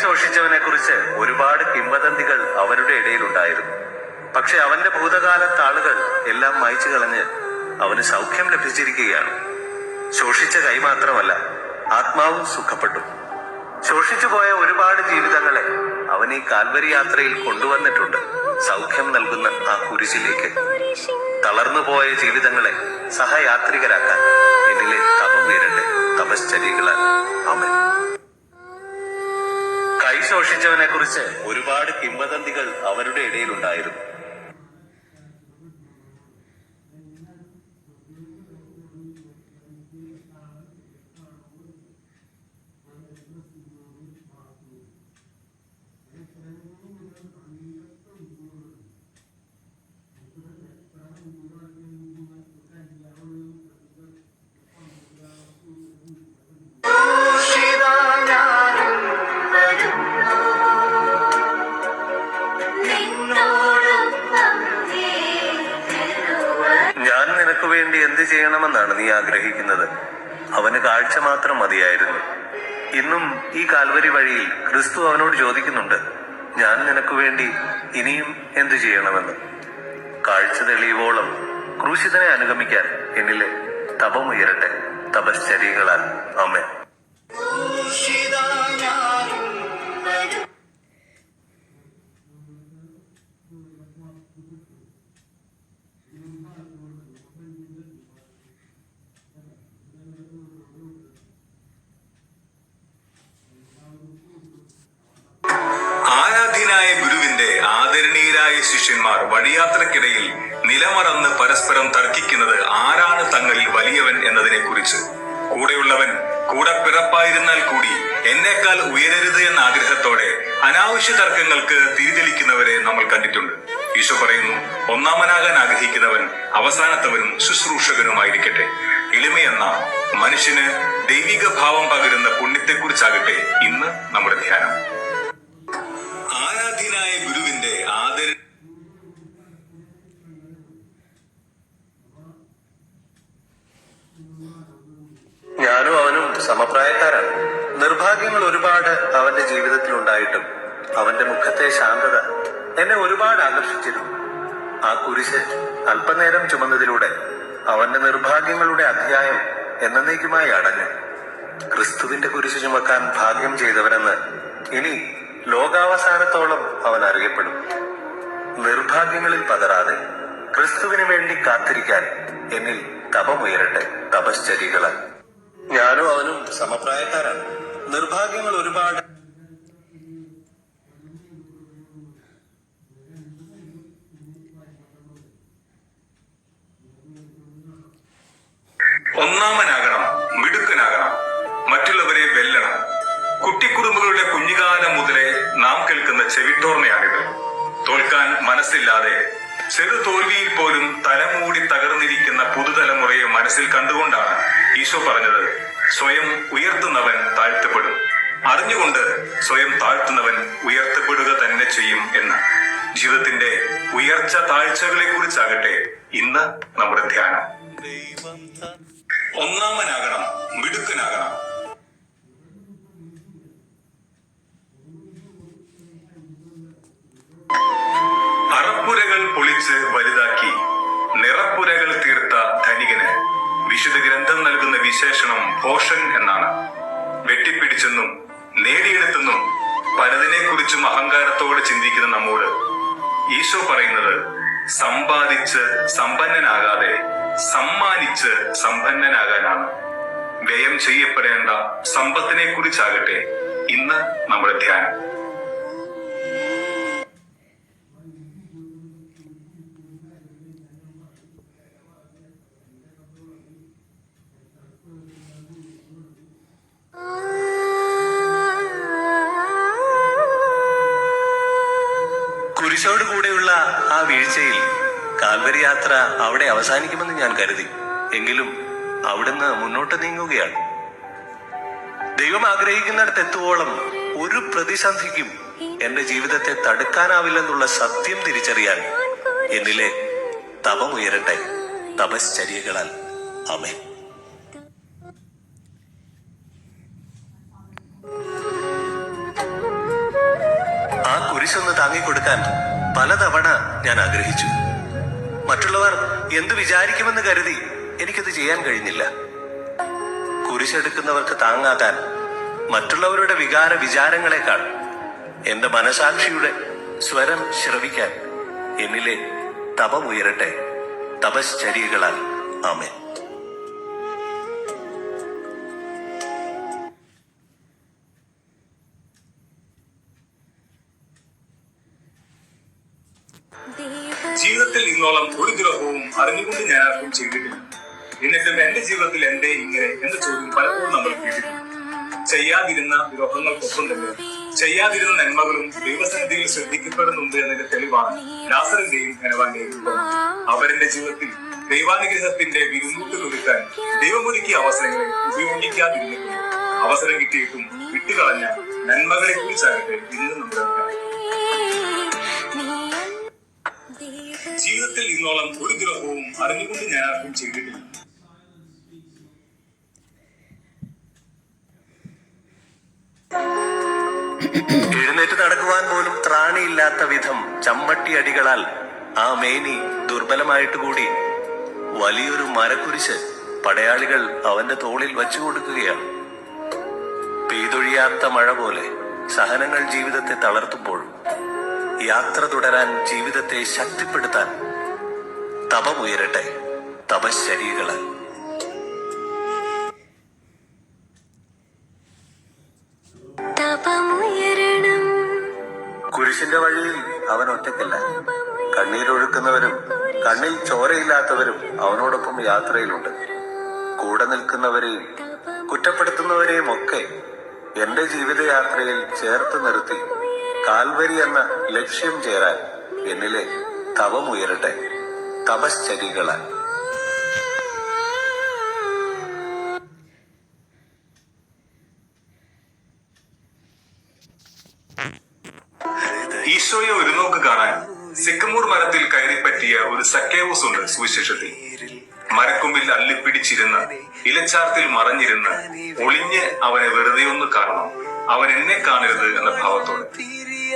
ശോഷിച്ചവനെ കുറിച്ച് ഒരുപാട് കിംവദന്തികൾ അവരുടെ ഇടയിലുണ്ടായിരുന്നു. പക്ഷെ അവന്റെ ഭൂതകാലത്ത് ആളുകൾ എല്ലാം മായ്ച്ചു കളഞ്ഞ് അവന് സൗഖ്യം ലഭിച്ചിരിക്കുകയാണ്. ശോഷിച്ച കൈ മാത്രമല്ല, ആത്മാവും സുഖപ്പെട്ടു. ശോഷിച്ചുപോയ ഒരുപാട് ജീവിതങ്ങളെ അവൻ ഈ കാൽവരി യാത്രയിൽ കൊണ്ടുവന്നിട്ടുണ്ട്. സൗഖ്യം നൽകുന്ന ആ കുരിശിലേക്ക് തളർന്നുപോയ ജീവിതങ്ങളെ സഹയാത്രികരാക്കാൻ എന്നിലെ തപം ഉയരട്ടെ, തപശ്ചര്യകളാൽ. ആമേൻ. കൈ ശോഷിച്ചവനെ കുറിച്ച് ഒരുപാട് കിംവദന്തികൾ അവരുടെ ഇടയിലുണ്ടായിരുന്നു. ഞാൻ നിനക്ക് വേണ്ടി എന്ത് ചെയ്യണമെന്നാണ് നീ ആഗ്രഹിക്കുന്നത്? അവന് കാഴ്ച മാത്രം മതിയായിരുന്നു. ഇന്നും ഈ കാൽവരി വഴിയിൽ ക്രിസ്തു അവനോട് ചോദിക്കുന്നുണ്ട്, ഞാൻ നിനക്ക് വേണ്ടി ഇനിയും എന്തു ചെയ്യണമെന്ന്. കാഴ്ച തെളിയുവോളം ക്രൂശിതനെ അനുഗമിക്കാൻ എന്നിലെ തപമുയരട്ടെ, തപശ്ചര്യകളാൽ. ആമേൻ. ആരാധ്യനായ ഗുരുവിന്റെ ആദരണീയരായ ശിഷ്യന്മാർ വഴിയാത്രക്കിടയിൽ നിലമറന്ന് പരസ്പരം തർക്കിക്കുന്നത് ആരാണ് തങ്ങളിൽ വലിയവൻ എന്നതിനെ കുറിച്ച്. കൂടെയുള്ളവൻ കൂടെ പിറപ്പായിരുന്നാൽ കൂടി എന്നേക്കാൾ ഉയരരുത് എന്ന ആഗ്രഹത്തോടെ അനാവശ്യ തർക്കങ്ങൾക്ക് തിരിതെളിക്കുന്നവരെ നമ്മൾ കണ്ടിട്ടുണ്ട്. ഈശോ പറയുന്നു, ഒന്നാമനാകാൻ ആഗ്രഹിക്കുന്നവൻ അവസാനത്തവനും ശുശ്രൂഷകനുമായിരിക്കട്ടെ. എളിമയെന്ന മനുഷ്യന് ദൈവിക ഭാവം പകരുന്ന പുണ്യത്തെക്കുറിച്ചാകട്ടെ ഇന്ന് നമ്മുടെ ധ്യാനം. ആരാധ്യനായ ഗുരുവിന്റെ ഞാനും അവനും സമപ്രായക്കാരാണ്. നിർഭാഗ്യങ്ങൾ ഒരുപാട് അവന്റെ ജീവിതത്തിൽ ഉണ്ടായിട്ടും അവന്റെ മുഖത്തെ ശാന്തത എന്നെ ഒരുപാട് ആകർഷിച്ചിരുന്നു. ആ കുരിശ് അല്പനേരം ചുമന്നതിലൂടെ അവന്റെ നിർഭാഗ്യങ്ങളുടെ അധ്യായം എന്നേക്കുമായി അടഞ്ഞു. ക്രിസ്തുവിന്റെ കുരിശ് ചുമക്കാൻ ഭാഗ്യം ചെയ്തവനെന്ന് ഇനി ലോകാവസാനത്തോളം അവൻ അറിയപ്പെടും. നിർഭാഗ്യങ്ങളിൽ പതറാതെ ക്രിസ്തുവിന് വേണ്ടി കാത്തിരിക്കാൻ എന്നിൽ തപമുയരട്ടെ, തപശ്ചര്യകളാൽ. ഞാനും അവനും സമപ്രായക്കാരാണ്. നിർഭാഗ്യങ്ങൾ ഒരുപാട് ഒന്നാമനാകണം, മിടുക്കനാകണം, മറ്റുള്ളവരെ വെല്ലണം. കുട്ടിക്കുറുമ്പുകളുടെ കുഞ്ഞുകാലം മുതലേ നാം കേൾക്കുന്ന ചെവിട്ടോർമ്മയാണിത്. തോൽക്കാൻ മനസ്സില്ലാതെ ചെറു തോൽവിയിൽ പോലും തലമൂടി തകർന്നിരിക്കുന്ന പുതുതലമുറയെ മനസ്സിൽ കണ്ടുകൊണ്ടാണ് ഈശോ പറഞ്ഞത്, സ്വയം ഉയർത്തുന്നവൻ താഴ്ത്തപ്പെടും, അറിഞ്ഞുകൊണ്ട് സ്വയം താഴ്ത്തുന്നവൻ ഉയർത്തപ്പെടുക തന്നെ ചെയ്യും എന്ന്. ജീവിതത്തിന്റെ ഉയർച്ച താഴ്ചകളെ കുറിച്ചാകട്ടെ ഇന്ന് നമ്മുടെ ധ്യാനം. ഒന്നാമനാകണം, മിടുക്കനാകണം. അറപ്പുരകൾ പൊളിച്ച് വലുതാക്കി നിറപ്പുരകൾ തീർത്ത ധനികന് വിശുദ്ധ ഗ്രന്ഥം നൽകുന്ന വിശേഷണം ഭോഷൻ എന്നാണ്. വെട്ടിപ്പിടിച്ചെന്നും നേടിയെടുത്തെന്നും പലതിനെക്കുറിച്ചും അഹങ്കാരത്തോടെ ചിന്തിക്കുന്ന നമ്മോട് ഈശോ പറയുന്നത്, സമ്പാദിച്ച് സമ്പന്നനാകാതെ സമ്മാനിച്ച് സമ്പന്നനാകാനാണ്. വ്യയം ചെയ്യപ്പെടേണ്ട സമ്പത്തിനെ കുറിച്ചാകട്ടെ ഇന്ന് നമ്മുടെ ധ്യാനം. കുരിശോട് കൂടെയുള്ള ആ വീഴ്ചയിൽ കാൽവരി യാത്ര അവിടെ അവസാനിക്കുമെന്ന് ഞാൻ കരുതി. എങ്കിലും അവിടുന്ന് മുന്നോട്ട് നീങ്ങുകയാണ്. ദൈവം ആഗ്രഹിക്കുന്നിടത്ത് എത്തുവോളം ഒരു പ്രതിസന്ധിക്കും എന്റെ ജീവിതത്തെ തടുക്കാനാവില്ലെന്നുള്ള സത്യം തിരിച്ചറിയാൻ എന്നിലെ തപമുയരട്ടെ, തപശ്ചര്യകളാൽ. ആമേൻ. കുരിശൊന്ന് താങ്ങിക്കൊടുക്കാൻ പലതവണ ഞാൻ ആഗ്രഹിച്ചു. മറ്റുള്ളവർ എന്തു വിചാരിക്കുമെന്ന് കരുതി എനിക്കത് ചെയ്യാൻ കഴിഞ്ഞില്ല. കുരിശെടുക്കുന്നവർക്ക് താങ്ങാകാൻ മറ്റുള്ളവരുടെ വിചാരങ്ങളെക്കാൾ എന്റെ മനസാക്ഷിയുടെ സ്വരം ശ്രവിക്കാൻ എന്നിലെ തപമുയരട്ടെ, തപശ്ചര്യകളാൽ. ആമേൻ. ജീവിതത്തിൽ ഇന്നോളം ഒരു ദ്രോഹവും അറിഞ്ഞുകൊണ്ട് ഞാൻ ആർക്കും ചെയ്തിട്ടില്ല. എന്നിട്ടും എന്റെ ജീവിതത്തിൽ എന്റെ ഇങ്ങനെ എന്ന ചോദ്യം പലപ്പോഴും നമ്മൾ കേട്ടിട്ടുണ്ട്. ചെയ്യാതിരുന്ന ദ്രോഹങ്ങൾക്കൊപ്പം തന്നെ ചെയ്യാതിരുന്ന നന്മകളും ദൈവസന്നിധിയിൽ ശ്രദ്ധിക്കപ്പെടുന്നുണ്ട് എന്നതിന്റെ തെളിവാണ് ലാസറിന്റെയും ധനവാന്റെയും അവരുടെ ജീവിതത്തിൽ ദൈവാനുഗ്രഹത്തിന്റെ വിരുന്നൂട്ടുകൾ ഒരുക്കാൻ ദൈവമൊരുക്കിയ അവസരങ്ങളെ ഉപയോഗിക്കാതിരുന്നിട്ടും അവസരം കിട്ടിയിട്ടും വിട്ടുകളഞ്ഞ നന്മകളെ കുറിച്ചാകട്ടെ ഇന്ന് നമ്മുടെ ജീവിതത്തിൽ ഇന്നോളം ഒരു ദ്രോഹവും അറിഞ്ഞുകൊണ്ട് ഞാൻ ആർക്കും ചെയ്തിട്ടില്ല. എഴുന്നേറ്റ് നടക്കുവാൻ പോലും ത്രാണിയില്ലാത്ത വിധം ചമ്മട്ടി അടികളാൽ ആ മേനി ദുർബലമായിട്ട് കൂടി വലിയൊരു മരക്കുരിശ് പടയാളികൾ അവന്റെ തോളിൽ വച്ചു കൊടുക്കുകയാണ്. പെയ്തൊഴിയാത്ത മഴ പോലെ സഹനങ്ങൾ ജീവിതത്തെ തളർത്തുമ്പോഴും യാത്ര തുടരാൻ, ജീവിതത്തെ ശക്തിപ്പെടുത്താൻ തപമുയരട്ടെ, തപശ്ചര്യകളാൽ. കുരിശിന്റെ വഴിയിൽ അവൻ ഒറ്റയ്ക്കല്ല. കണ്ണീരൊഴുക്കുന്നവരും കണ്ണിൽ ചോരയില്ലാത്തവരും അവനോടൊപ്പം യാത്രയിലുണ്ട്. കൂടെ നിൽക്കുന്നവരെയും കുറ്റപ്പെടുത്തുന്നവരെയും ഒക്കെ എന്റെ ജീവിതയാത്രയിൽ ചേർത്ത് നിർത്തി കാൽവരി എന്ന ലക്ഷ്യം ചേരാൻ എന്നിലെ തപമുയരട്ടെ, തപശ്ചര്യകളാൽ. ഈശോയെ ഒരു നോക്ക് കാണാൻ സിക്കമൂർ മരത്തിൽ കയറിപ്പറ്റിയ ഒരു സക്കേവൂസ് ഉണ്ട് സുവിശേഷത്തിൽ. മരക്കൊമ്പിൽ അള്ളിപ്പിടിച്ചിരുന്ന് ഇലച്ചാർത്തിൽ മറഞ്ഞിരുന്ന് ഒളിഞ്ഞ് അവനെ വെറുതെ ഒന്ന് കാണണം, അവൻ എന്നെ കാണരുത് എന്ന ഭാവത്തോടെ.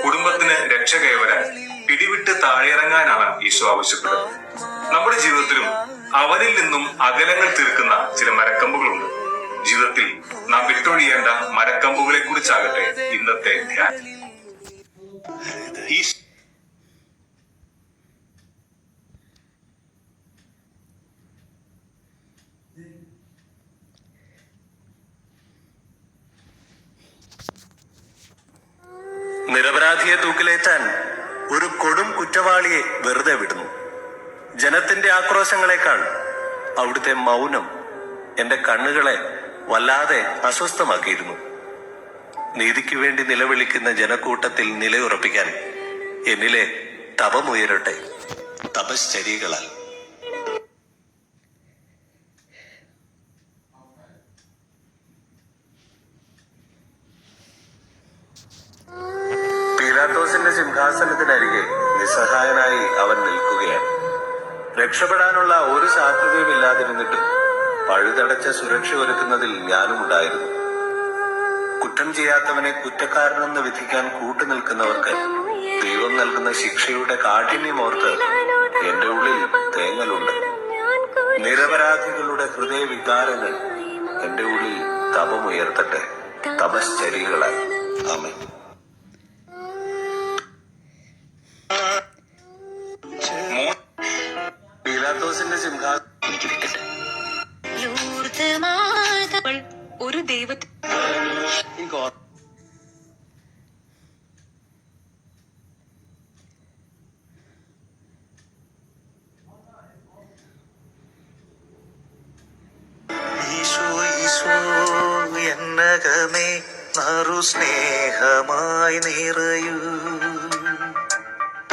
കുടുംബത്തിന് രക്ഷ കൈവരാൻ പിടിവിട്ട് താഴെയിറങ്ങാനാണ് ഈശോ ആവശ്യപ്പെടുന്നത്. നമ്മുടെ ജീവിതത്തിലും അവനിൽ നിന്നും അകലങ്ങൾ തീർക്കുന്ന ചില മരക്കമ്പുകളുണ്ട്. ജീവിതത്തിൽ നാം വിട്ടൊഴിയേണ്ട മരക്കമ്പുകളെ കുറിച്ചാകട്ടെ ഇന്നത്തെ ധ്യാനം. നിരപരാധിയെ തൂക്കിലേറ്റാൻ ഒരു കൊടും കുറ്റവാളിയെ വെറുതെ വിടുന്നു. ജനത്തിന്റെ ആക്രോശങ്ങളെക്കാൾ അവിടുത്തെ മൗനം എന്റെ കണ്ണുകളെ വല്ലാതെ അസ്വസ്ഥമാക്കിയിരുന്നു. നീതിക്ക് വേണ്ടി നിലവിളിക്കുന്ന ജനക്കൂട്ടത്തിൽ നിലയുറപ്പിക്കാൻ എന്നിലെ തപമുയരട്ടെ, തപശ്ചര്യകളാൽ. പീലാത്തോസിന്റെ സിംഹാസനത്തിനരികെ നിസ്സഹായനായി അവൻ നിൽക്കുകയാണ്. രക്ഷപ്പെടാനുള്ള ഒരു സാധ്യതയും ഇല്ലാതിരുന്നിട്ടും പഴുതടച്ച സുരക്ഷ ഒരുക്കുന്നതിൽ ഞാനും ഉണ്ടായിരുന്നു. കുറ്റം ചെയ്യാത്തവനെ കുറ്റക്കാരനെന്ന് വിധിക്കാൻ കൂട്ടുനിൽക്കുന്നവർക്ക് ദൈവം നൽകുന്ന ശിക്ഷയുടെ കാഠിന്യമോർത്ത് എന്റെ ഉള്ളിൽ തേങ്ങലുണ്ട്. നിരപരാധികളുടെ ഹൃദയവികാരങ്ങൾ എന്റെ ഉള്ളിൽ തപമുയർത്തട്ടെ, തപശ്ചര്യകളാൽ. ആമേൻ. പീലാത്തോസിന്റെ സിംഹാസനം ഒരു ദൈവത്തെ എന്നകമേ നറു സ്നേഹമായി നിറയൂ,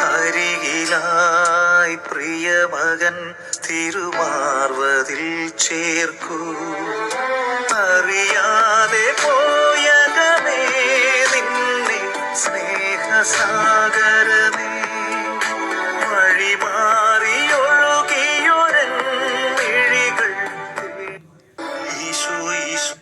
അരികിലായി പ്രിയമകൻ തിരുമാർവതിൽ ചേർക്കൂ. അറിയാതെ പോയകമേ നിന്നെ സ്നേഹസാഗരമേ, വഴിമാറിയൊഴുകിയൊരൻ മിഴികൾ ഈശോ ഈശോ.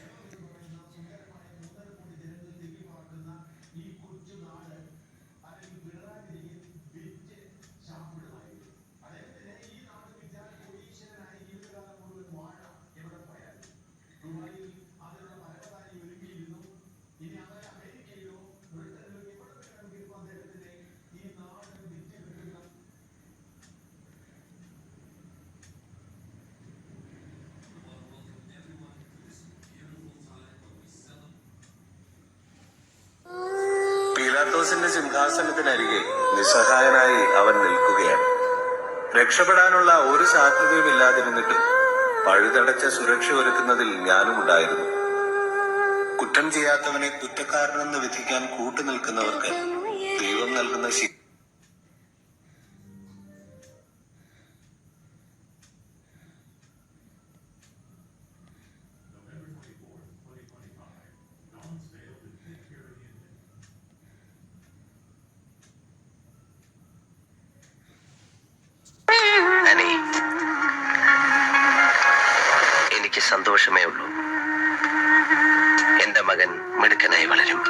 പീലാത്തോസിന്റെ സിംഹാസനത്തിനരികെ നിസ്സഹായനായി അവൻ നിൽക്കുകയാണ്. രക്ഷപ്പെടാനുള്ള ഒരു സാധ്യതയും ഇല്ലാതിരുന്നിട്ടും പഴുതടച്ച സുരക്ഷ ഒരുക്കുന്നതിൽ ഞാനും ഉണ്ടായിരുന്നു. കുറ്റം ചെയ്യാത്തവനെ കുറ്റക്കാരനെന്ന് വിധിക്കാൻ കൂട്ടുനിൽക്കുന്നവർക്ക് ദൈവം നൽകുന്ന എനിക്ക് സന്തോഷമേ ഉള്ളൂ. എന്റെ മകൻ മിടുക്കനായി വളരും.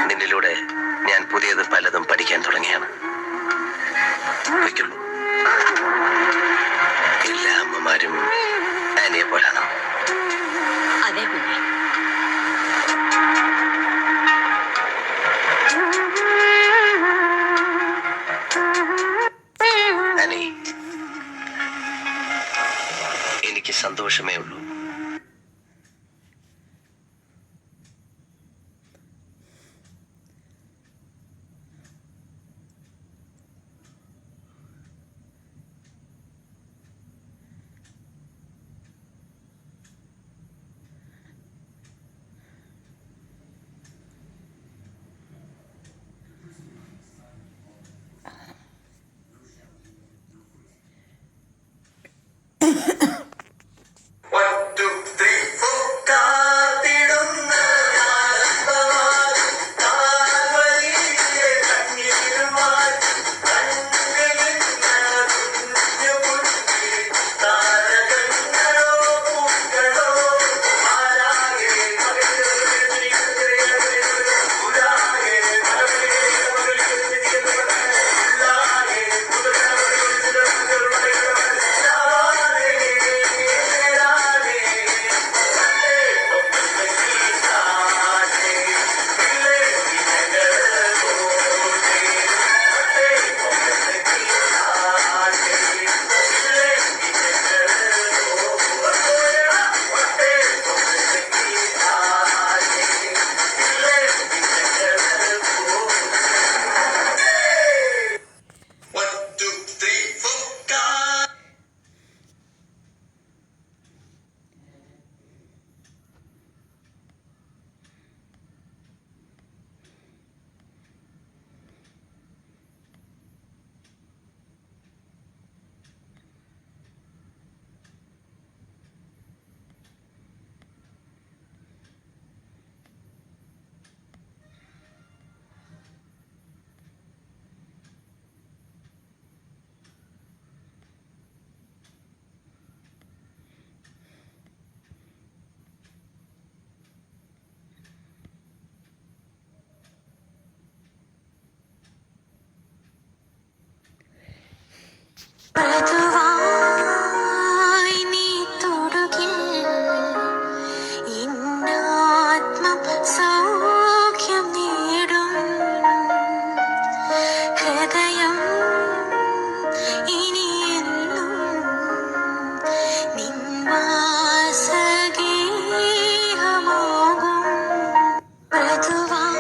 നിന്നിലൂടെ ഞാൻ പുതിയത് പലതും പഠിക്കാൻ തുടങ്ങിയാണ്. വയ്ക്കുള്ളൂ. എല്ലാ അമ്മമാരും ആനിയെ പോലാണോ? അതെ കുഞ്ഞെ. ആനി, എനിക്ക് സന്തോഷമേ ഉള്ളൂ. മൃദുവായി നീ തൊടുകിൽ ഇന്നാത്മം സൗഖ്യം നേടും. ഹൃദയം ഇനിയെന്നും നിൻ വാസഗേഹമാകും. മൃദുവായി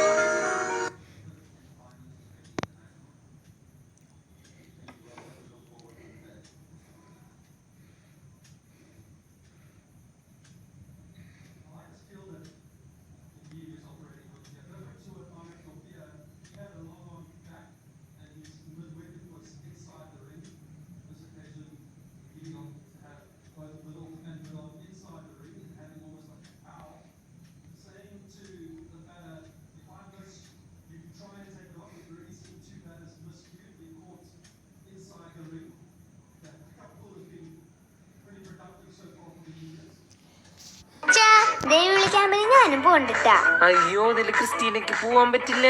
വിളിക്കാൻ പറ്റി ഞാനും പോണ്ടിട്ടാ. അയ്യോ, ഇതില് ക്രിസ്റ്റീനയ്ക്ക് പോവാൻ പറ്റില്ല.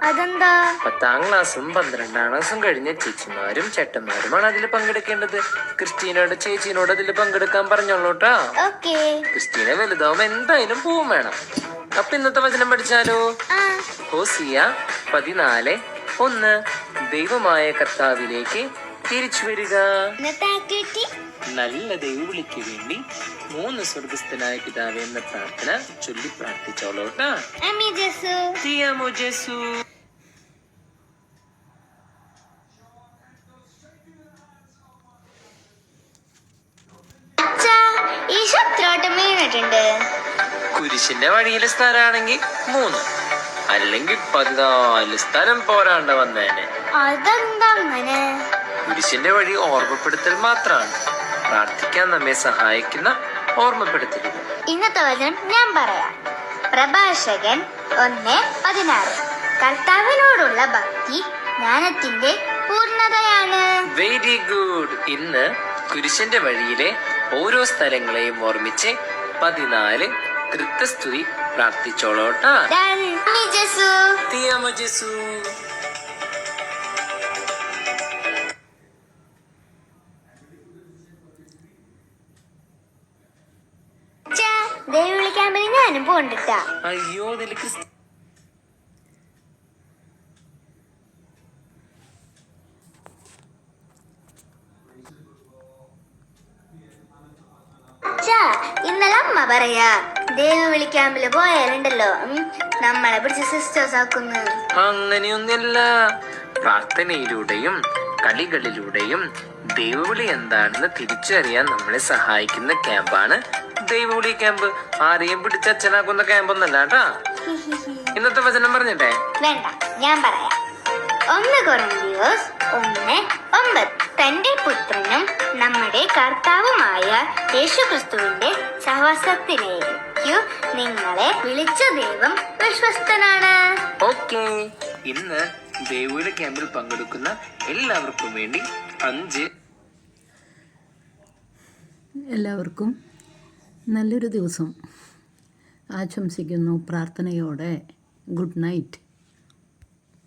അതെന്താ? 10ാം ക്ലാസ്സും 12ാം ക്ലാസ്സും കഴിഞ്ഞ ചേച്ചിമാരും ചേട്ടന്മാരുമാണ് അതിൽ പങ്കെടുക്കേണ്ടത്. ക്രിസ്റ്റീനോട് ചേച്ചീനോട് അതിൽ പങ്കെടുക്കാൻ പറഞ്ഞോളൂട്ടാ. ഓക്കേ. ക്രിസ്റ്റീന വലുതാവുമ്പോ എന്തായാലും പോവും വേണം. അപ്പൊ ഇന്നത്തെ വചനം പഠിച്ചാലോ? ഹോസിയ 14:1. ദൈവമായ കർത്താവിലേക്ക് തിരിച്ചു വരിക. ഇന്നത്തെ ആക്ടിവിറ്റി നല്ല ദൈവവിളിക്ക് വേണ്ടി 3 സ്വർഗസ്ഥനായ പിതാവേ എന്ന പ്രാർത്ഥന ചൊല്ലി പ്രാർത്ഥിച്ചോളൂട്ടാ. അമ്മി ജസ്റ്റ് ജസു. തിയമോ ജേസു. അച്ഛാ, ഈശോ എത്രോട്ടം വീണിട്ടുണ്ട്? കുരിശിന്റെ വഴിയിലെ സ്ഥലമാണെങ്കിൽ 3, അല്ലെങ്കിൽ 14 സ്ഥലം പോരാണ്ട് വന്നേനെ. അതെന്താ അങ്ങനെ? കുരിശിന്റെ വഴി ഓർമ്മപ്പെടുത്തൽ മാത്രമാണ്, പ്രാർത്ഥിക്കാൻ നമ്മെ സഹായിക്കുന്ന ഓർമ്മപ്പെടുത്തലുകൾ. ഇന്നത്തെ വചനം ഞാൻ പറയാം. പ്രഭാഷകൻ 1:16. കർത്താവിനോടുള്ള ഭക്തി ജ്ഞാനത്തിന്റെ പൂർണ്ണതയാണ്. Very good. ഇന്ന് കുരിശിന്റെ വഴിയിലെ ഓരോ സ്ഥലങ്ങളെയും ഓർമ്മിച്ച് 14 കൃത്യസ്തുതി പ്രാർത്ഥിച്ചോളോട്ടാ. നന്ദി ജസു. തിയമോ ജേസു. അച്ഛാ, ദൈവം വിളിക്കാൻ വേണ്ടി ഞാനും പോണ്ടിട്ടാ. അയ്യോ, ഇതിൽ അച്ഛാ, ഇന്നലെ അമ്മ പറയാ ദൈവം വിളിക്കാമ്പില് പോയാലുണ്ടല്ലോ നമ്മളെ പിടിച്ച് സിസ്റ്റേഴ്സ് ആക്കുന്നു. അങ്ങനെയൊന്നുമില്ല. പ്രാർത്ഥനയിലൂടെയും കളികളിലൂടെയും ദൈവവിളി എന്താണെന്ന് തിരിച്ചറിയാൻ നമ്മളെ സഹായിക്കുന്ന ക്യാമ്പാണ് ദൈവവിളി ക്യാമ്പ്. ആരെയും പിടിച്ച് അച്ഛനാക്കുന്ന ക്യാമ്പൊന്നല്ല കേട്ടാ. ഇന്നത്തെ വചനം പറഞ്ഞിട്ടെ? വേണ്ട, ഞാൻ പറയാം. 1 കൊറിന്ത്യസ് 1:9. തന്റെ പുത്രനും നമ്മുടെ കർത്താവുമായ യേശുക്രിസ്തുവിന്റെ സഹവാസത്തിലേക്കു നിങ്ങളെ വിളിച്ച ദൈവം വിശ്വസ്തനാണ്. ഓക്കെ. ഇന്ന് ദൈവവിളി ക്യാമ്പിൽ പങ്കെടുക്കുന്ന എല്ലാവർക്കും വേണ്ടി 5 എല്ലാവർക്കും നല്ലൊരു ദിവസം ആശംസിക്കുന്നു പ്രാർത്ഥനയോടെ. Good night.